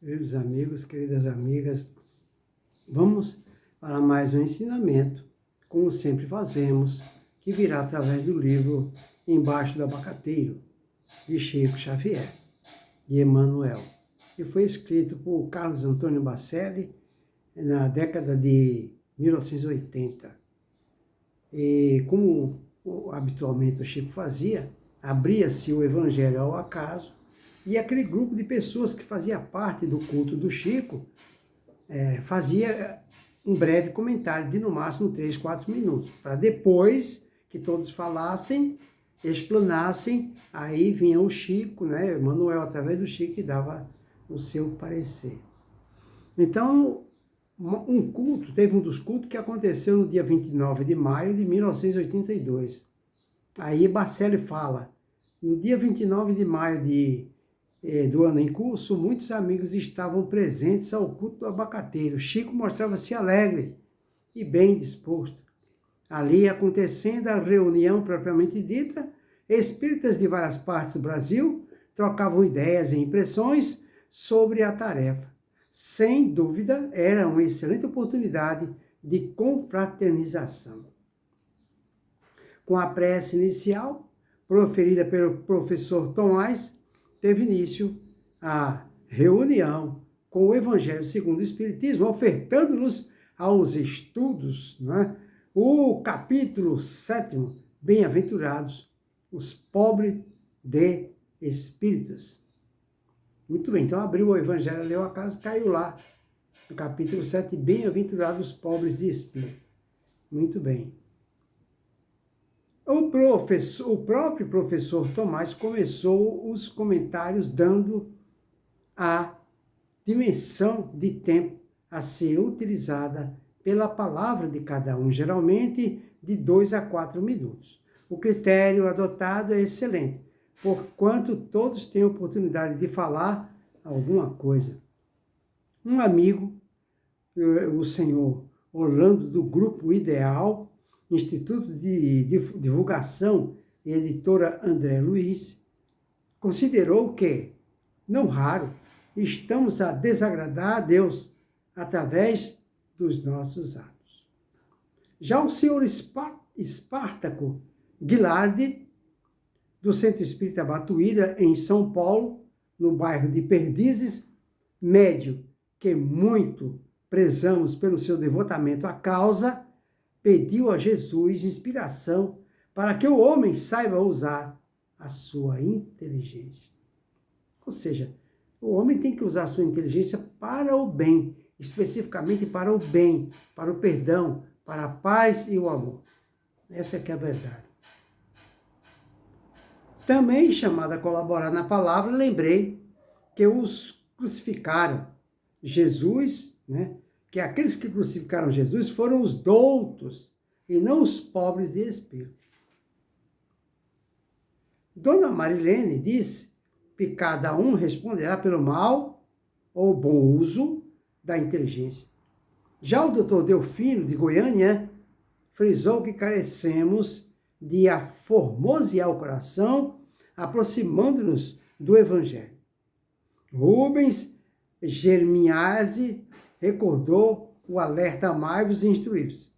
Queridos amigos, queridas amigas, vamos para mais um ensinamento, como sempre fazemos, que virá através do livro Embaixo do Abacateiro, de Chico Xavier, de Emmanuel, que foi escrito por Carlos Antônio Bacelli na década de 1980. E como habitualmente o Chico fazia, abria-se o Evangelho ao acaso, e aquele grupo de pessoas que fazia parte do culto do Chico fazia um breve comentário de no máximo 3, 4 minutos, para depois que todos falassem, explanassem, aí vinha o Chico, Emmanuel, através do Chico, e dava o seu parecer. Então, teve um dos cultos que aconteceu no dia 29 de maio de 1982. Aí Bacelli fala, no dia 29 de maio do ano em curso, muitos amigos estavam presentes ao culto do abacateiro. Chico mostrava-se alegre e bem disposto. Ali, acontecendo a reunião propriamente dita, espíritas de várias partes do Brasil trocavam ideias e impressões sobre a tarefa. Sem dúvida, era uma excelente oportunidade de confraternização. Com a prece inicial, proferida pelo professor Tomás, teve início a reunião com o Evangelho segundo o Espiritismo, ofertando-nos aos estudos, o capítulo 7º, Bem-aventurados os pobres de espíritos. Muito bem, então abriu o Evangelho, leu a casa, caiu lá, no capítulo 7, Bem-aventurados os pobres de espírito. Muito bem. O próprio professor Tomás começou os comentários dando a dimensão de tempo a ser utilizada pela palavra de cada um, geralmente de 2 a 4 minutos. O critério adotado é excelente, porquanto todos têm oportunidade de falar alguma coisa. Um amigo, o senhor Orlando, do Grupo Ideal, Instituto de Divulgação e Editora André Luiz, considerou que, não raro, estamos a desagradar a Deus através dos nossos atos. Já o senhor Espartaco Guilardi, do Centro Espírita Batuíra, em São Paulo, no bairro de Perdizes, médium que muito prezamos pelo seu devotamento à causa, pediu a Jesus inspiração para que o homem saiba usar a sua inteligência. Ou seja, o homem tem que usar a sua inteligência para o bem, especificamente para o bem, para o perdão, para a paz e o amor. Essa é que é a verdade. Também, chamado a colaborar na palavra, lembrei que os crucificaram Jesus, que aqueles que crucificaram Jesus foram os doutos e não os pobres de espírito. Dona Marilene disse que cada um responderá pelo mal ou bom uso da inteligência. Já o doutor Delfino, de Goiânia, frisou que carecemos de aformosear o coração, aproximando-nos do Evangelho. Rubens Germinazzi recordou o alerta amai-vos e instruí-vos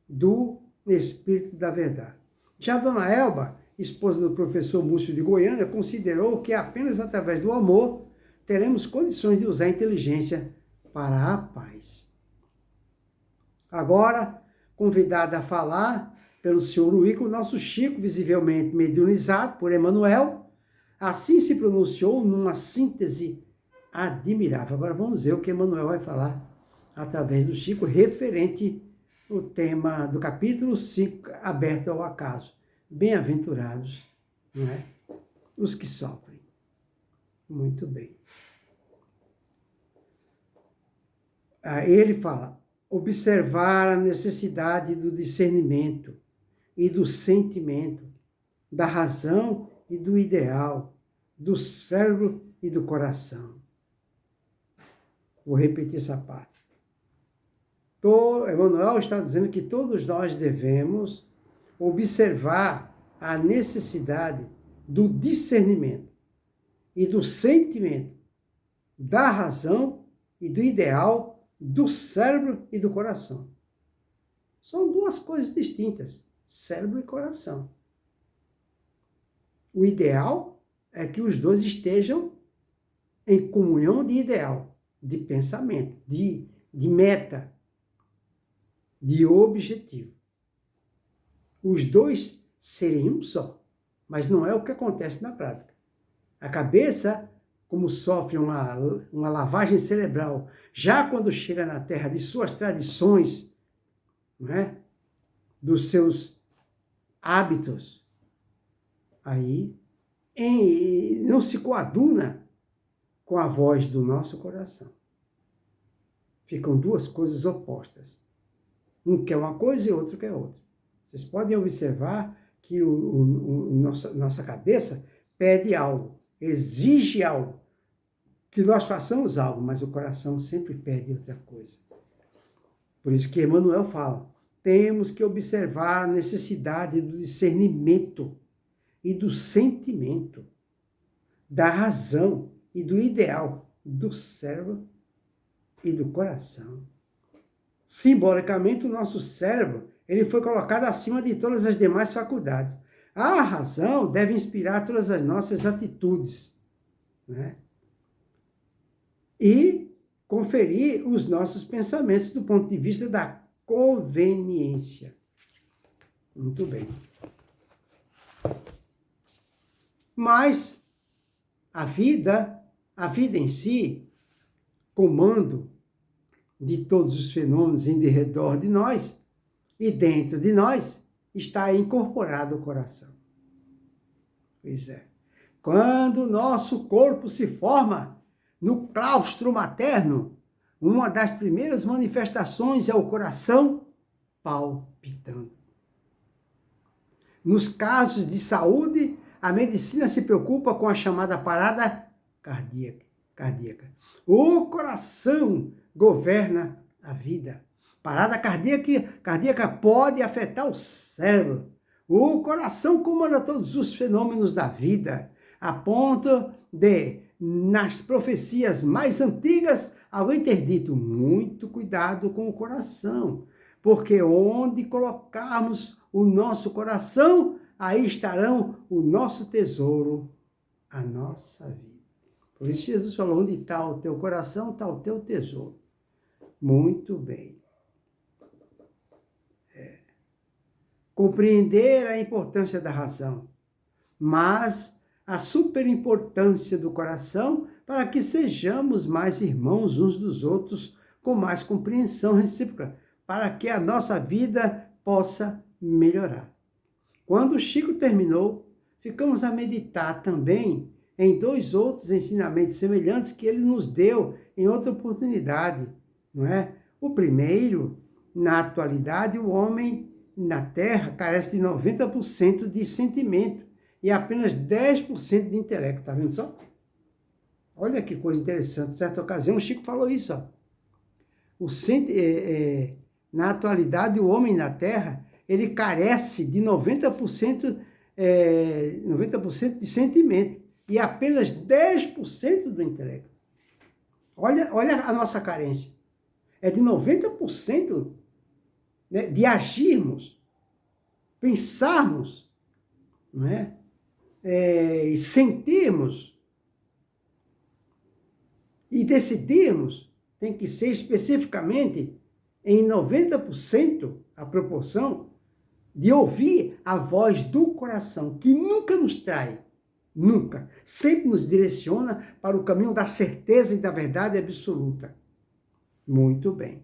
do Espírito da Verdade. Já Dona Elba, esposa do professor Múcio de Goiânia, considerou que apenas através do amor teremos condições de usar a inteligência para a paz. Agora, convidada a falar pelo senhor Uíco, o nosso Chico, visivelmente mediunizado por Emmanuel, assim se pronunciou numa síntese admirável. Agora vamos ver o que Emmanuel vai falar através do Chico, referente ao tema do capítulo 5, aberto ao acaso. Bem-aventurados, os que sofrem. Muito bem. Ele fala, observar a necessidade do discernimento e do sentimento, da razão e do ideal, do cérebro e do coração. Vou repetir essa parte. Emmanuel está dizendo que todos nós devemos observar a necessidade do discernimento e do sentimento, da razão e do ideal do cérebro e do coração. São duas coisas distintas, cérebro e coração. O ideal é que os dois estejam em comunhão de ideal, de pensamento, de meta, de objetivo. Os dois serem um só, mas não é o que acontece na prática. A cabeça, como sofre uma lavagem cerebral, já quando chega na Terra, de suas tradições, não é? Dos seus hábitos, aí não se coaduna com a voz do nosso coração. Ficam duas coisas opostas. Um quer uma coisa e outro quer outra. Vocês podem observar que nossa cabeça pede algo, exige algo, que nós façamos algo, mas o coração sempre pede outra coisa. Por isso que Emmanuel fala, temos que observar a necessidade do discernimento e do sentimento, da razão e do ideal do cérebro e do coração. Simbolicamente, o nosso cérebro ele foi colocado acima de todas as demais faculdades. A razão deve inspirar todas as nossas atitudes, né? E conferir os nossos pensamentos do ponto de vista da conveniência. Muito bem. Mas a vida em si, comando de todos os fenômenos em redor de nós e dentro de nós, está incorporado o coração. Pois é. Quando o nosso corpo se forma no claustro materno, uma das primeiras manifestações é o coração palpitando. Nos casos de saúde, a medicina se preocupa com a chamada parada cardíaca. O coração governa a vida. Parada cardíaca pode afetar o cérebro. O coração comanda todos os fenômenos da vida, a ponto de, nas profecias mais antigas, alguém ter dito, muito cuidado com o coração, porque onde colocarmos o nosso coração, aí estarão o nosso tesouro, a nossa vida. Por isso Jesus falou, onde está o teu coração, está o teu tesouro. Muito bem. Compreender a importância da razão, mas a superimportância do coração para que sejamos mais irmãos uns dos outros, com mais compreensão recíproca, para que a nossa vida possa melhorar. Quando o Chico terminou, ficamos a meditar também em dois outros ensinamentos semelhantes que ele nos deu em outra oportunidade, não é? O primeiro, na atualidade, o homem na Terra carece de 90% de sentimento e apenas 10% de intelecto, tá vendo só? Olha que coisa interessante, em certa ocasião o Chico falou isso, ó. Na atualidade, o homem na Terra, ele carece de 90% de sentimento e apenas 10% do intelecto. Olha a nossa carência. É de 90%, né, de agirmos, pensarmos, não é? E sentirmos e decidirmos, tem que ser especificamente em 90% a proporção de ouvir a voz do coração, que nunca nos trai, nunca, sempre nos direciona para o caminho da certeza e da verdade absoluta. Muito bem.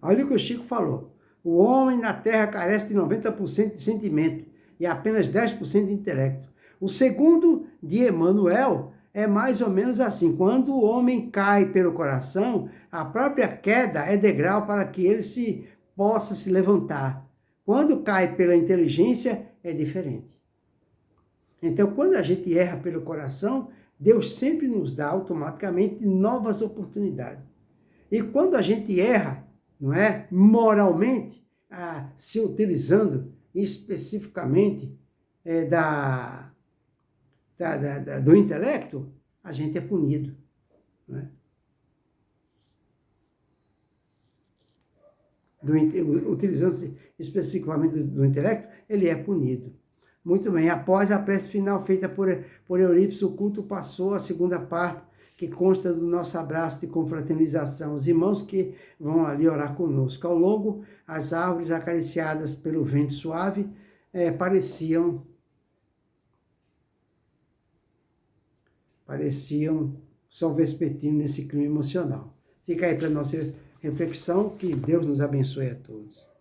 Olha o que o Chico falou. O homem na Terra carece de 90% de sentimento e apenas 10% de intelecto. O segundo, de Emmanuel, é mais ou menos assim. Quando o homem cai pelo coração, a própria queda é degrau para que ele possa se levantar. Quando cai pela inteligência, é diferente. Então, quando a gente erra pelo coração, Deus sempre nos dá automaticamente novas oportunidades. E quando a gente erra, não é, moralmente, se utilizando especificamente do intelecto, a gente é punido. Não é? utilizando-se especificamente do intelecto, ele é punido. Muito bem, após a prece final feita por Eurípides, o culto passou à segunda parte, que consta do nosso abraço de confraternização, os irmãos que vão ali orar conosco. Ao longo, as árvores acariciadas pelo vento suave pareciam São Vespertino nesse clima emocional. Fica aí para a nossa reflexão, que Deus nos abençoe a todos.